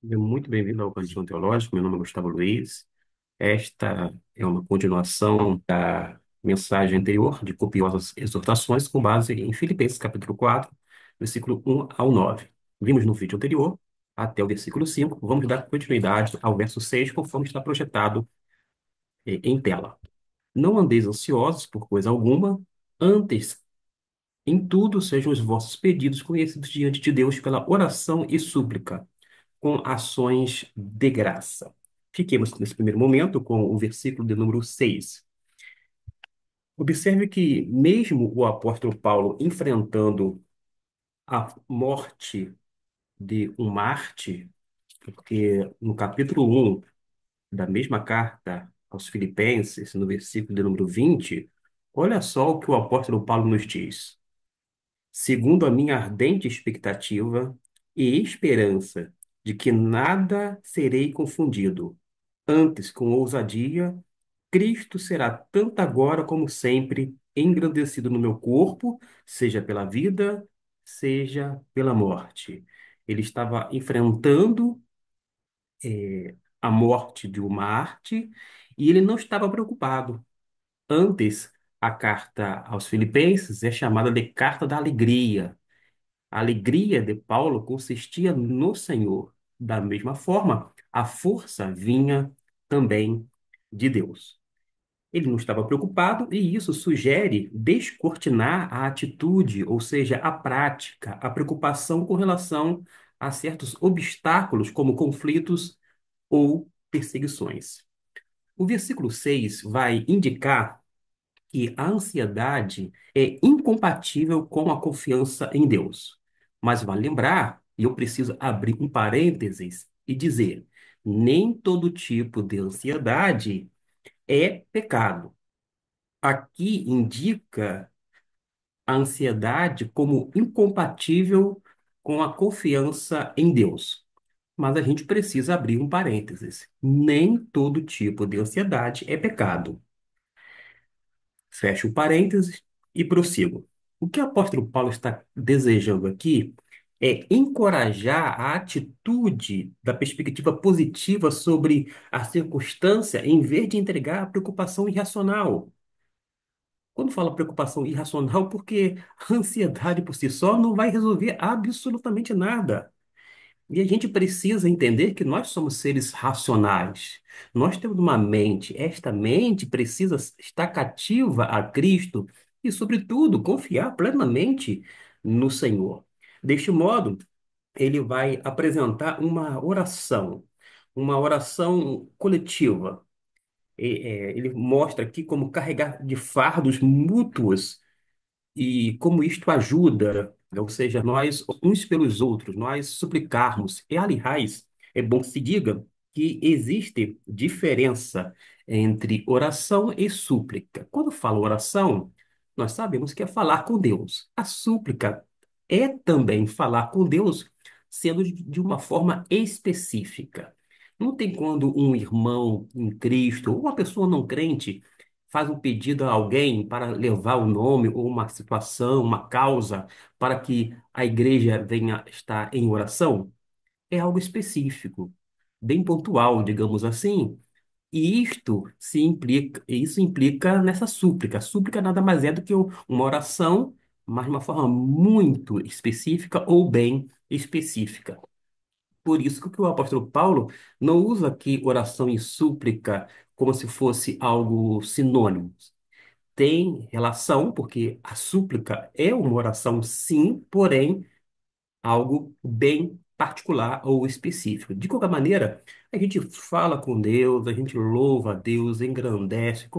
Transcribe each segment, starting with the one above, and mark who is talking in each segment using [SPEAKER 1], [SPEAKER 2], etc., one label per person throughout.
[SPEAKER 1] Muito bem-vindo ao Cantinho Teológico. Meu nome é Gustavo Luiz. Esta é uma continuação da mensagem anterior de copiosas exortações com base em Filipenses capítulo 4, versículo 1 ao 9. Vimos no vídeo anterior até o versículo 5. Vamos dar continuidade ao verso 6, conforme está projetado em tela. Não andeis ansiosos por coisa alguma, antes, em tudo, sejam os vossos pedidos conhecidos diante de Deus pela oração e súplica com ações de graça. Fiquemos nesse primeiro momento com o versículo de número 6. Observe que, mesmo o apóstolo Paulo enfrentando a morte de um mártir, porque no capítulo 1 da mesma carta aos Filipenses, no versículo de número 20, olha só o que o apóstolo Paulo nos diz. Segundo a minha ardente expectativa e esperança de que nada serei confundido. Antes, com ousadia, Cristo será tanto agora como sempre engrandecido no meu corpo, seja pela vida, seja pela morte. Ele estava enfrentando a morte de uma arte e ele não estava preocupado. Antes, a carta aos Filipenses é chamada de carta da alegria. A alegria de Paulo consistia no Senhor. Da mesma forma, a força vinha também de Deus. Ele não estava preocupado e isso sugere descortinar a atitude, ou seja, a prática, a preocupação com relação a certos obstáculos, como conflitos ou perseguições. O versículo 6 vai indicar que a ansiedade é incompatível com a confiança em Deus. Mas vale lembrar, e eu preciso abrir um parênteses e dizer, nem todo tipo de ansiedade é pecado. Aqui indica a ansiedade como incompatível com a confiança em Deus. Mas a gente precisa abrir um parênteses. Nem todo tipo de ansiedade é pecado. Fecho o parênteses e prossigo. O que o apóstolo Paulo está desejando aqui é encorajar a atitude da perspectiva positiva sobre a circunstância, em vez de entregar a preocupação irracional. Quando fala preocupação irracional, porque a ansiedade por si só não vai resolver absolutamente nada. E a gente precisa entender que nós somos seres racionais. Nós temos uma mente. Esta mente precisa estar cativa a Cristo e, sobretudo, confiar plenamente no Senhor. Deste modo, ele vai apresentar uma oração coletiva. Ele mostra aqui como carregar de fardos mútuos e como isto ajuda, ou seja, nós uns pelos outros, nós suplicarmos. E, aliás, é bom que se diga que existe diferença entre oração e súplica. Quando falo oração, nós sabemos que é falar com Deus. A súplica é também falar com Deus, sendo de uma forma específica. Não tem quando um irmão em Cristo ou uma pessoa não crente faz um pedido a alguém para levar o nome ou uma situação, uma causa, para que a igreja venha estar em oração, é algo específico, bem pontual, digamos assim. E isso implica nessa súplica. A súplica nada mais é do que uma oração, mas de uma forma muito específica ou bem específica. Por isso que o apóstolo Paulo não usa aqui oração e súplica como se fosse algo sinônimo. Tem relação, porque a súplica é uma oração, sim, porém algo bem particular ou específico. De qualquer maneira, a gente fala com Deus, a gente louva a Deus, engrandece,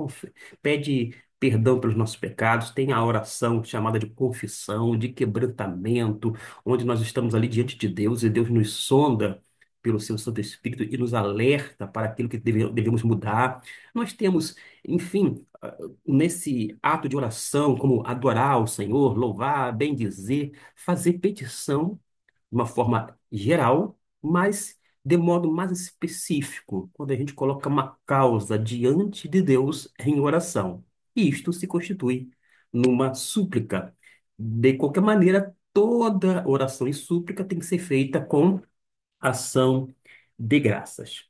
[SPEAKER 1] pede perdão pelos nossos pecados, tem a oração chamada de confissão, de quebrantamento, onde nós estamos ali diante de Deus e Deus nos sonda pelo seu Santo Espírito e nos alerta para aquilo que devemos mudar. Nós temos, enfim, nesse ato de oração, como adorar o Senhor, louvar, bendizer, fazer petição de uma forma geral, mas de modo mais específico, quando a gente coloca uma causa diante de Deus em oração. E isto se constitui numa súplica. De qualquer maneira, toda oração e súplica tem que ser feita com ação dê graças.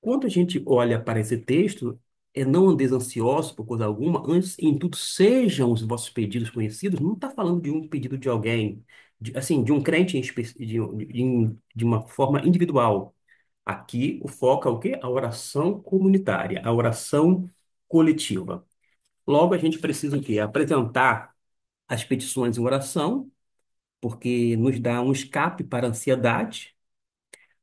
[SPEAKER 1] Quando a gente olha para esse texto, não andeis ansiosos por coisa alguma, antes em tudo sejam os vossos pedidos conhecidos, não está falando de um pedido de alguém, assim, de um crente de uma forma individual. Aqui o foco é o quê? A oração comunitária, a oração coletiva. Logo, a gente precisa o quê? Apresentar as petições em oração, porque nos dá um escape para a ansiedade.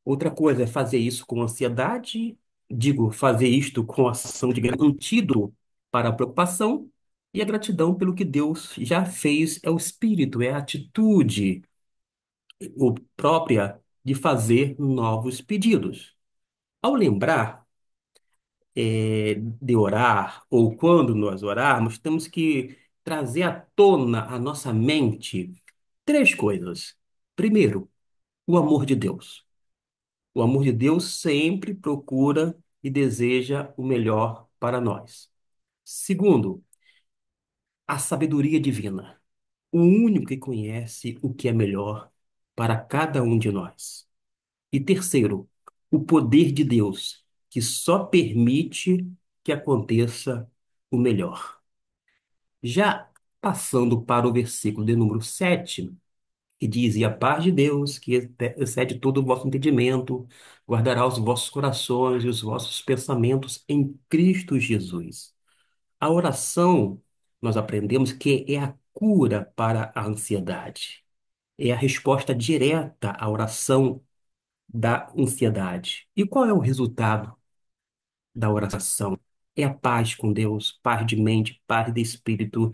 [SPEAKER 1] Outra coisa é fazer isso com ansiedade, digo, fazer isto com ação de antídoto para a preocupação. E a gratidão pelo que Deus já fez é o espírito, é a atitude própria de fazer novos pedidos. Ao lembrar de orar, ou quando nós orarmos, temos que trazer à tona a nossa mente três coisas. Primeiro, o amor de Deus. O amor de Deus sempre procura e deseja o melhor para nós. Segundo, a sabedoria divina. O único que conhece o que é melhor para cada um de nós. E terceiro, o poder de Deus, que só permite que aconteça o melhor. Já passando para o versículo de número 7, que diz: E a paz de Deus, que excede todo o vosso entendimento, guardará os vossos corações e os vossos pensamentos em Cristo Jesus. A oração, nós aprendemos que é a cura para a ansiedade. É a resposta direta à oração da ansiedade. E qual é o resultado da oração? É a paz com Deus, paz de mente, paz de espírito,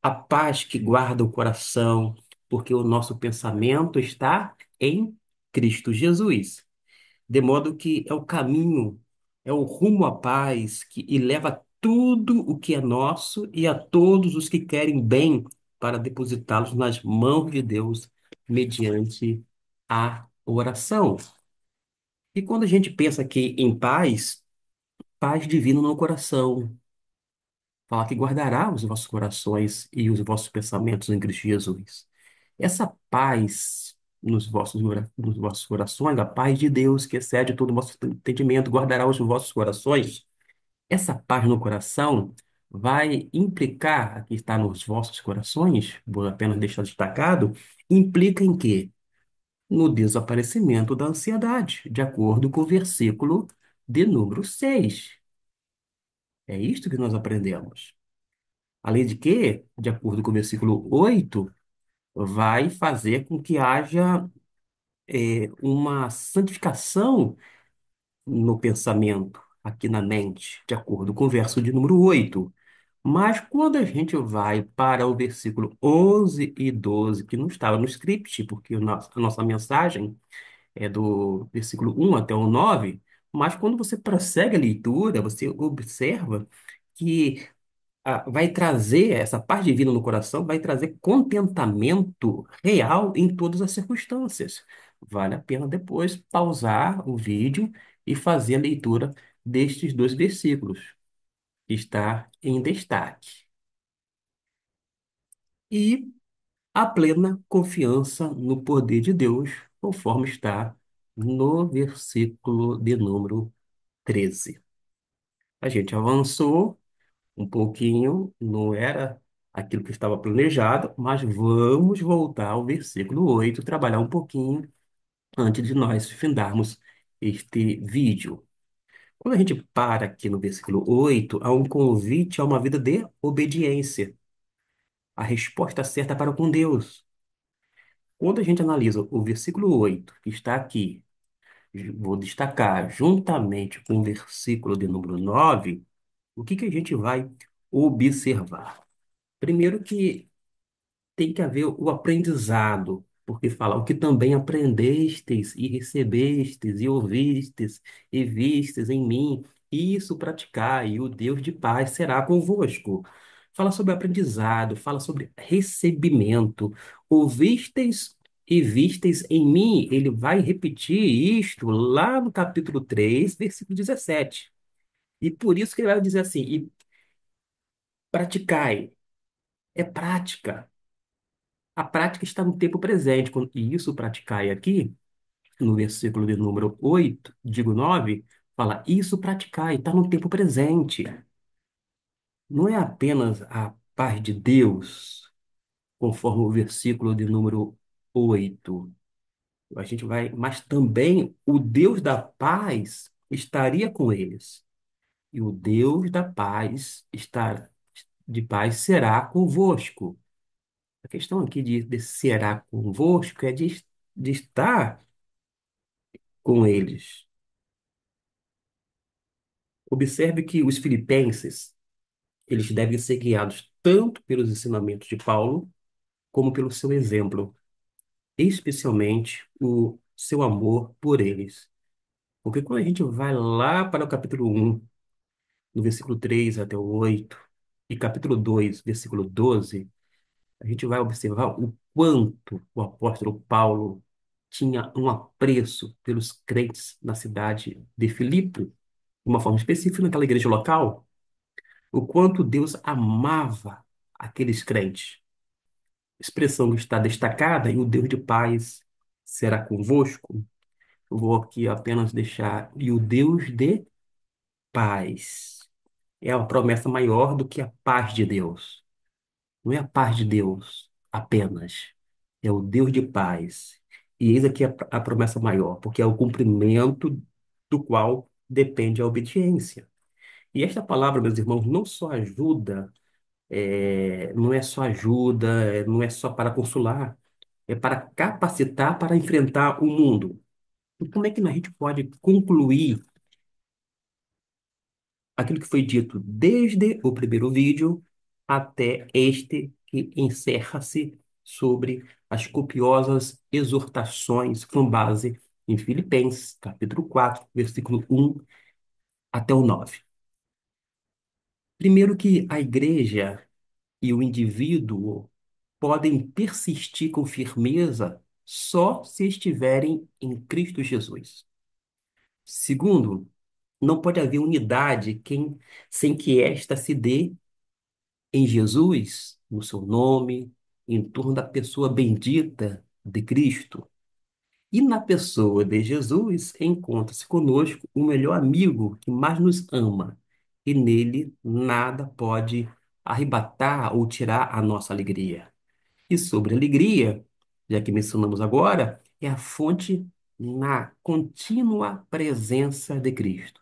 [SPEAKER 1] a paz que guarda o coração, porque o nosso pensamento está em Cristo Jesus. De modo que é o caminho, é o rumo à paz e leva tudo o que é nosso e a todos os que querem bem para depositá-los nas mãos de Deus mediante a oração. E quando a gente pensa aqui em paz, paz divina no coração, fala que guardará os vossos corações e os vossos pensamentos em Cristo Jesus. Essa paz nos vossos corações, a paz de Deus, que excede todo o vosso entendimento, guardará os vossos corações. Essa paz no coração vai implicar, aqui está nos vossos corações, vou apenas deixar destacado, implica em quê? No desaparecimento da ansiedade, de acordo com o versículo de número 6. É isto que nós aprendemos. Além de que, de acordo com o versículo 8, vai fazer com que haja uma santificação no pensamento, aqui na mente, de acordo com o verso de número 8. Mas quando a gente vai para o versículo 11 e 12, que não estava no script, porque a nossa mensagem é do versículo 1 até o 9, mas quando você prossegue a leitura, você observa que vai trazer essa paz divina no coração, vai trazer contentamento real em todas as circunstâncias. Vale a pena depois pausar o vídeo e fazer a leitura destes dois versículos, que está em destaque. E a plena confiança no poder de Deus, conforme está no versículo de número 13. A gente avançou um pouquinho, não era aquilo que estava planejado, mas vamos voltar ao versículo 8, trabalhar um pouquinho antes de nós findarmos este vídeo. Quando a gente para aqui no versículo 8, há um convite a uma vida de obediência, a resposta certa para com Deus. Quando a gente analisa o versículo 8, que está aqui, vou destacar juntamente com o versículo de número 9, o que que a gente vai observar? Primeiro que tem que haver o aprendizado, porque fala o que também aprendestes e recebestes e ouvistes e vistes em mim, isso praticai, e o Deus de paz será convosco. Fala sobre aprendizado, fala sobre recebimento. Ouvistes e vistes em mim, ele vai repetir isto lá no capítulo 3 versículo 17. E por isso que ele vai dizer assim, e praticai, é prática. A prática está no tempo presente. E isso, praticar aqui, no versículo de número 8, digo 9, fala: Isso praticai, está no tempo presente. Não é apenas a paz de Deus, conforme o versículo de número 8. A gente vai, mas também o Deus da paz estaria com eles. E o Deus da paz de paz será convosco. A questão aqui de será convosco é de estar com eles. Observe que os filipenses, eles devem ser guiados tanto pelos ensinamentos de Paulo, como pelo seu exemplo, especialmente o seu amor por eles. Porque quando a gente vai lá para o capítulo 1, no versículo 3 até o 8, e capítulo 2, versículo 12, a gente vai observar o quanto o apóstolo Paulo tinha um apreço pelos crentes na cidade de Filipe, de uma forma específica naquela igreja local, o quanto Deus amava aqueles crentes. Expressão que está destacada, e o Deus de paz será convosco. Eu vou aqui apenas deixar, e o Deus de paz. É uma promessa maior do que a paz de Deus. Não é a paz de Deus apenas, é o Deus de paz. E eis aqui a promessa maior, porque é o cumprimento do qual depende a obediência. E esta palavra, meus irmãos, não só ajuda, não é só ajuda, não é só para consolar, é para capacitar para enfrentar o mundo. E como é que a gente pode concluir aquilo que foi dito desde o primeiro vídeo até este que encerra-se sobre as copiosas exortações com base em Filipenses, capítulo 4, versículo 1 até o 9. Primeiro que a igreja e o indivíduo podem persistir com firmeza só se estiverem em Cristo Jesus. Segundo, não pode haver unidade sem que esta se dê em Jesus, no seu nome, em torno da pessoa bendita de Cristo. E na pessoa de Jesus encontra-se conosco o melhor amigo que mais nos ama, e nele nada pode arrebatar ou tirar a nossa alegria. E sobre alegria, já que mencionamos agora, é a fonte na contínua presença de Cristo.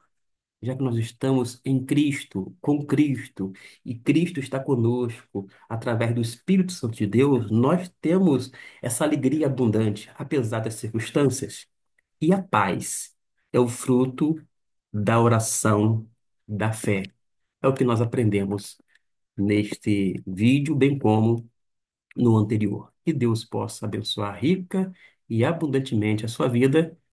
[SPEAKER 1] Já que nós estamos em Cristo, com Cristo, e Cristo está conosco, através do Espírito Santo de Deus, nós temos essa alegria abundante, apesar das circunstâncias. E a paz é o fruto da oração, da fé. É o que nós aprendemos neste vídeo, bem como no anterior. Que Deus possa abençoar rica e abundantemente a sua vida